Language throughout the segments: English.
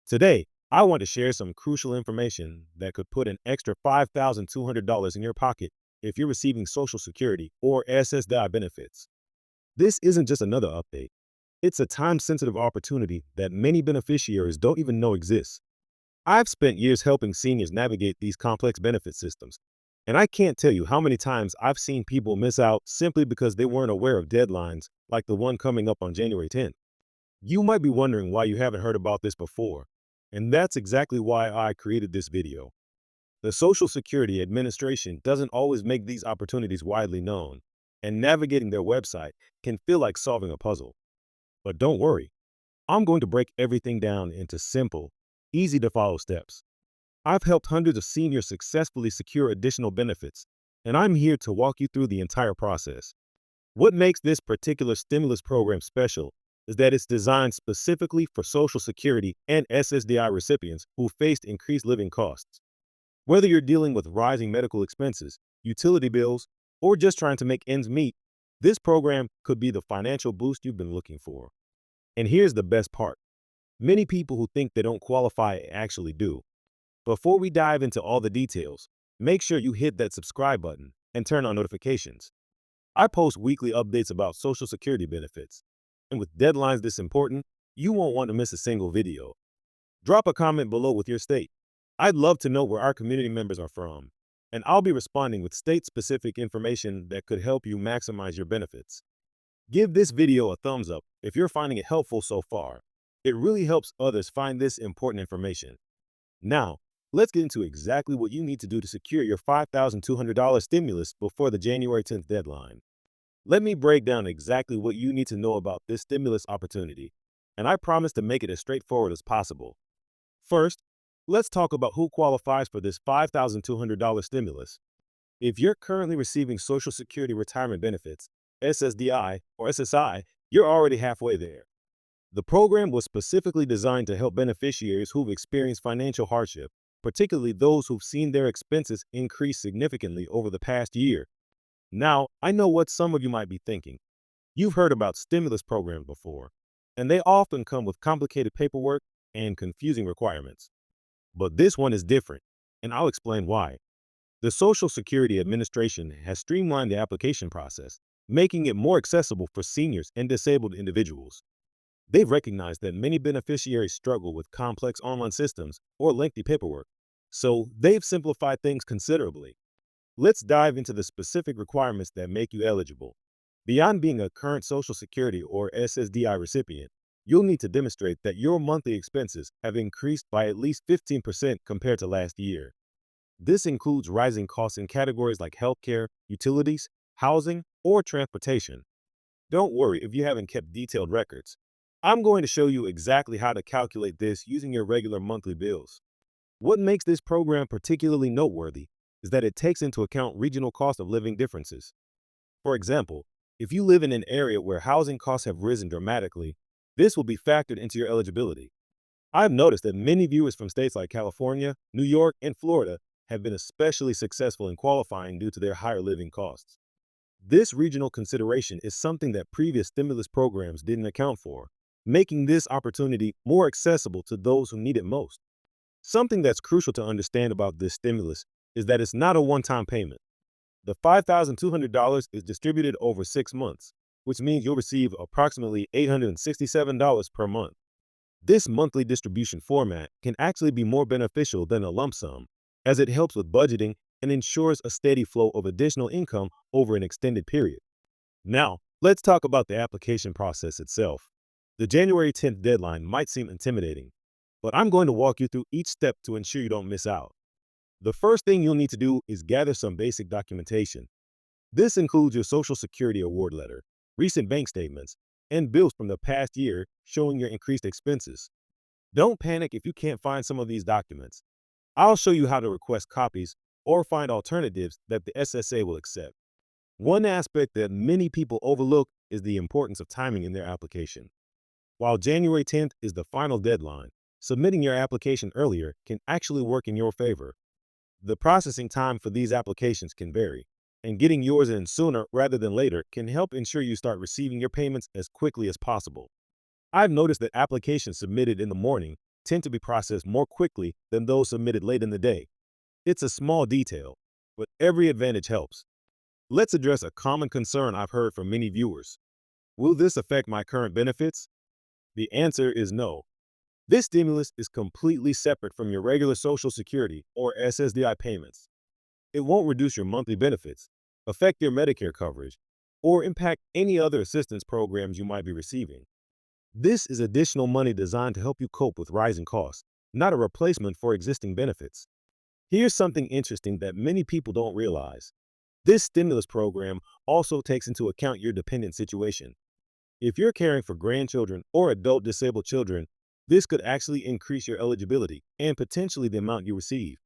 Today, I want to share some crucial information that could put an extra $5,200 in your pocket if you're receiving Social Security or SSDI benefits. This isn't just another update, it's a time sensitive opportunity that many beneficiaries don't even know exists. I've spent years helping seniors navigate these complex benefit systems, and I can't tell you how many times I've seen people miss out simply because they weren't aware of deadlines like the one coming up on January 10th. You might be wondering why you haven't heard about this before, and that's exactly why I created this video. The Social Security Administration doesn't always make these opportunities widely known, and navigating their website can feel like solving a puzzle. But don't worry, I'm going to break everything down into simple, easy to follow steps. I've helped hundreds of seniors successfully secure additional benefits, and I'm here to walk you through the entire process. What makes this particular stimulus program special is that it's designed specifically for Social Security and SSDI recipients who faced increased living costs. Whether you're dealing with rising medical expenses, utility bills, or just trying to make ends meet, this program could be the financial boost you've been looking for. And here's the best part. Many people who think they don't qualify actually do. Before we dive into all the details, make sure you hit that subscribe button and turn on notifications. I post weekly updates about Social Security benefits, and with deadlines this important, you won't want to miss a single video. Drop a comment below with your state. I'd love to know where our community members are from, and I'll be responding with state-specific information that could help you maximize your benefits. Give this video a thumbs up if you're finding it helpful so far. It really helps others find this important information. Now, let's get into exactly what you need to do to secure your $5,200 stimulus before the January 10th deadline. Let me break down exactly what you need to know about this stimulus opportunity, and I promise to make it as straightforward as possible. First, let's talk about who qualifies for this $5,200 stimulus. If you're currently receiving Social Security Retirement Benefits, SSDI or SSI, you're already halfway there. The program was specifically designed to help beneficiaries who've experienced financial hardship, particularly those who've seen their expenses increase significantly over the past year. Now, I know what some of you might be thinking. You've heard about stimulus programs before, and they often come with complicated paperwork and confusing requirements. But this one is different, and I'll explain why. The Social Security Administration has streamlined the application process, making it more accessible for seniors and disabled individuals. They've recognized that many beneficiaries struggle with complex online systems or lengthy paperwork, so they've simplified things considerably. Let's dive into the specific requirements that make you eligible. Beyond being a current Social Security or SSDI recipient, you'll need to demonstrate that your monthly expenses have increased by at least 15% compared to last year. This includes rising costs in categories like healthcare, utilities, housing, or transportation. Don't worry if you haven't kept detailed records. I'm going to show you exactly how to calculate this using your regular monthly bills. What makes this program particularly noteworthy is that it takes into account regional cost of living differences. For example, if you live in an area where housing costs have risen dramatically, this will be factored into your eligibility. I've noticed that many viewers from states like California, New York, and Florida have been especially successful in qualifying due to their higher living costs. This regional consideration is something that previous stimulus programs didn't account for, making this opportunity more accessible to those who need it most. Something that's crucial to understand about this stimulus is that it's not a one-time payment. The $5,200 is distributed over 6 months, which means you'll receive approximately $867 per month. This monthly distribution format can actually be more beneficial than a lump sum, as it helps with budgeting and ensures a steady flow of additional income over an extended period. Now, let's talk about the application process itself. The January 10th deadline might seem intimidating, but I'm going to walk you through each step to ensure you don't miss out. The first thing you'll need to do is gather some basic documentation. This includes your Social Security award letter, recent bank statements, and bills from the past year showing your increased expenses. Don't panic if you can't find some of these documents. I'll show you how to request copies or find alternatives that the SSA will accept. One aspect that many people overlook is the importance of timing in their application. While January 10th is the final deadline, submitting your application earlier can actually work in your favor. The processing time for these applications can vary, and getting yours in sooner rather than later can help ensure you start receiving your payments as quickly as possible. I've noticed that applications submitted in the morning tend to be processed more quickly than those submitted late in the day. It's a small detail, but every advantage helps. Let's address a common concern I've heard from many viewers. Will this affect my current benefits? The answer is no. This stimulus is completely separate from your regular Social Security or SSDI payments. It won't reduce your monthly benefits, affect your Medicare coverage, or impact any other assistance programs you might be receiving. This is additional money designed to help you cope with rising costs, not a replacement for existing benefits. Here's something interesting that many people don't realize. This stimulus program also takes into account your dependent situation. If you're caring for grandchildren or adult disabled children, this could actually increase your eligibility and potentially the amount you receive.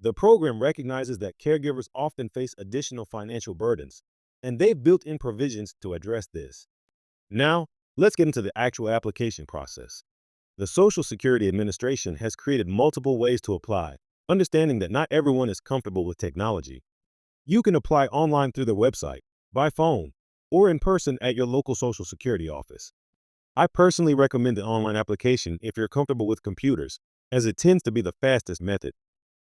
The program recognizes that caregivers often face additional financial burdens, and they've built in provisions to address this. Now, let's get into the actual application process. The Social Security Administration has created multiple ways to apply, understanding that not everyone is comfortable with technology. You can apply online through their website, by phone, or in person at your local Social Security office. I personally recommend the online application if you're comfortable with computers, as it tends to be the fastest method.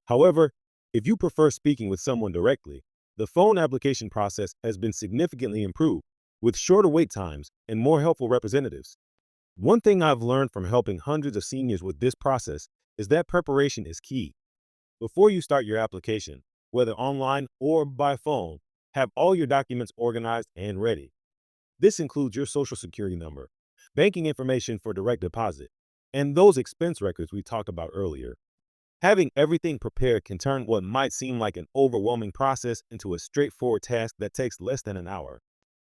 However, if you prefer speaking with someone directly, the phone application process has been significantly improved, with shorter wait times and more helpful representatives. One thing I've learned from helping hundreds of seniors with this process is that preparation is key. Before you start your application, whether online or by phone, have all your documents organized and ready. This includes your Social Security number, banking information for direct deposit, and those expense records we talked about earlier. Having everything prepared can turn what might seem like an overwhelming process into a straightforward task that takes less than an hour.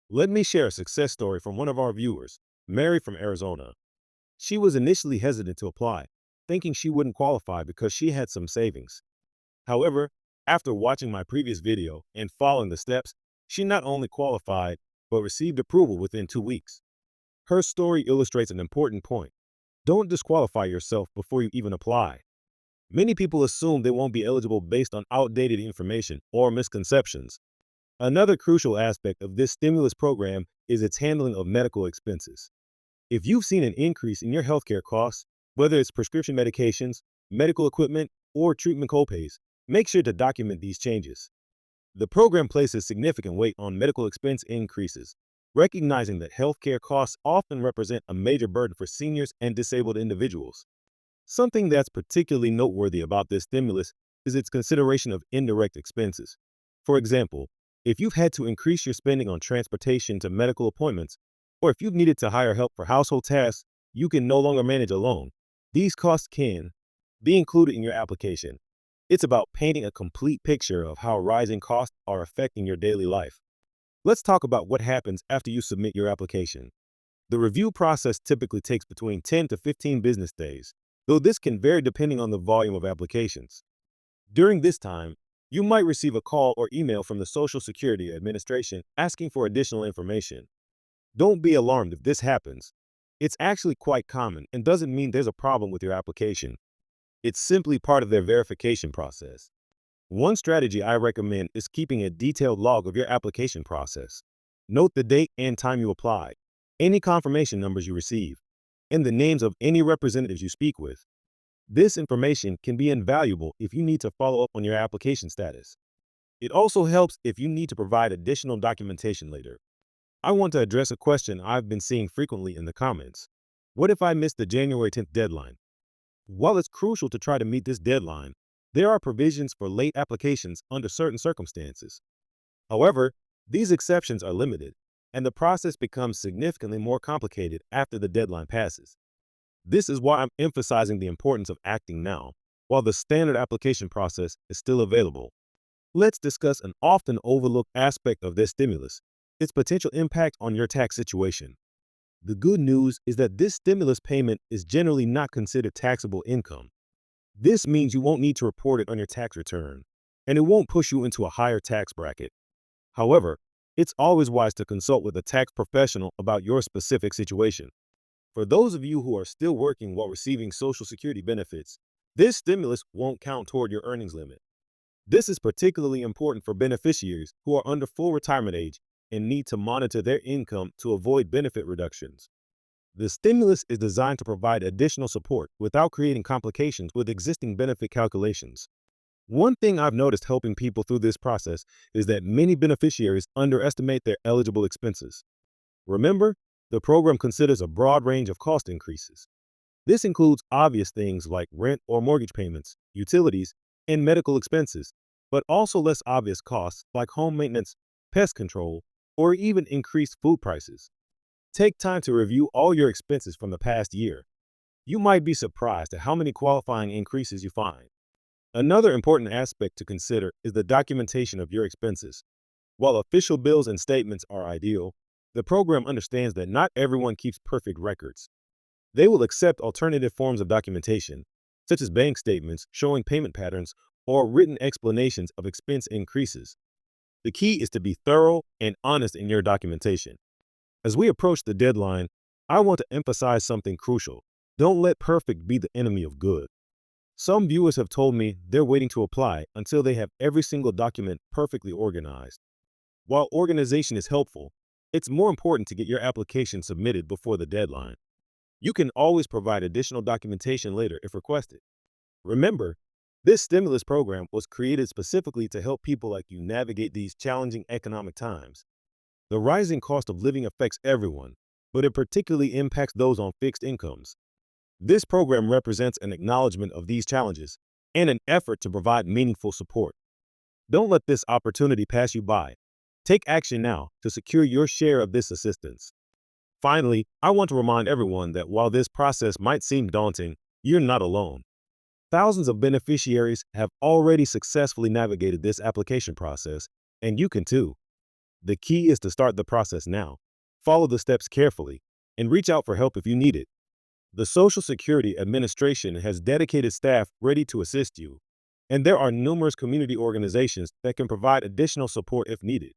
Let me share a success story from one of our viewers, Mary from Arizona. She was initially hesitant to apply, thinking she wouldn't qualify because she had some savings. However, after watching my previous video and following the steps, she not only qualified, but received approval within 2 weeks. Her story illustrates an important point. Don't disqualify yourself before you even apply. Many people assume they won't be eligible based on outdated information or misconceptions. Another crucial aspect of this stimulus program is its handling of medical expenses. If you've seen an increase in your healthcare costs, whether it's prescription medications, medical equipment, or treatment copays, make sure to document these changes. The program places significant weight on medical expense increases, recognizing that healthcare costs often represent a major burden for seniors and disabled individuals. Something that's particularly noteworthy about this stimulus is its consideration of indirect expenses. For example, if you've had to increase your spending on transportation to medical appointments, or if you've needed to hire help for household tasks you can no longer manage alone, these costs can be included in your application. It's about painting a complete picture of how rising costs are affecting your daily life. Let's talk about what happens after you submit your application. The review process typically takes between 10 to 15 business days, though this can vary depending on the volume of applications. During this time, you might receive a call or email from the Social Security Administration asking for additional information. Don't be alarmed if this happens. It's actually quite common and doesn't mean there's a problem with your application. It's simply part of their verification process. One strategy I recommend is keeping a detailed log of your application process. Note the date and time you applied, any confirmation numbers you receive, and the names of any representatives you speak with. This information can be invaluable if you need to follow up on your application status. It also helps if you need to provide additional documentation later. I want to address a question I've been seeing frequently in the comments. What if I miss the January 10th deadline? While it's crucial to try to meet this deadline, there are provisions for late applications under certain circumstances. However, these exceptions are limited, and the process becomes significantly more complicated after the deadline passes. This is why I'm emphasizing the importance of acting now, while the standard application process is still available. Let's discuss an often overlooked aspect of this stimulus, its potential impact on your tax situation. The good news is that this stimulus payment is generally not considered taxable income. This means you won't need to report it on your tax return, and it won't push you into a higher tax bracket. However, it's always wise to consult with a tax professional about your specific situation. For those of you who are still working while receiving Social Security benefits, this stimulus won't count toward your earnings limit. This is particularly important for beneficiaries who are under full retirement age and need to monitor their income to avoid benefit reductions. The stimulus is designed to provide additional support without creating complications with existing benefit calculations. One thing I've noticed helping people through this process is that many beneficiaries underestimate their eligible expenses. Remember, the program considers a broad range of cost increases. This includes obvious things like rent or mortgage payments, utilities, and medical expenses, but also less obvious costs like home maintenance, pest control, or even increased food prices. Take time to review all your expenses from the past year. You might be surprised at how many qualifying increases you find. Another important aspect to consider is the documentation of your expenses. While official bills and statements are ideal, the program understands that not everyone keeps perfect records. They will accept alternative forms of documentation, such as bank statements showing payment patterns or written explanations of expense increases. The key is to be thorough and honest in your documentation. As we approach the deadline, I want to emphasize something crucial. Don't let perfect be the enemy of good. Some viewers have told me they're waiting to apply until they have every single document perfectly organized. While organization is helpful, it's more important to get your application submitted before the deadline. You can always provide additional documentation later if requested. Remember, this stimulus program was created specifically to help people like you navigate these challenging economic times. The rising cost of living affects everyone, but it particularly impacts those on fixed incomes. This program represents an acknowledgement of these challenges and an effort to provide meaningful support. Don't let this opportunity pass you by. Take action now to secure your share of this assistance. Finally, I want to remind everyone that while this process might seem daunting, you're not alone. Thousands of beneficiaries have already successfully navigated this application process, and you can too. The key is to start the process now, follow the steps carefully, and reach out for help if you need it. The Social Security Administration has dedicated staff ready to assist you, and there are numerous community organizations that can provide additional support if needed.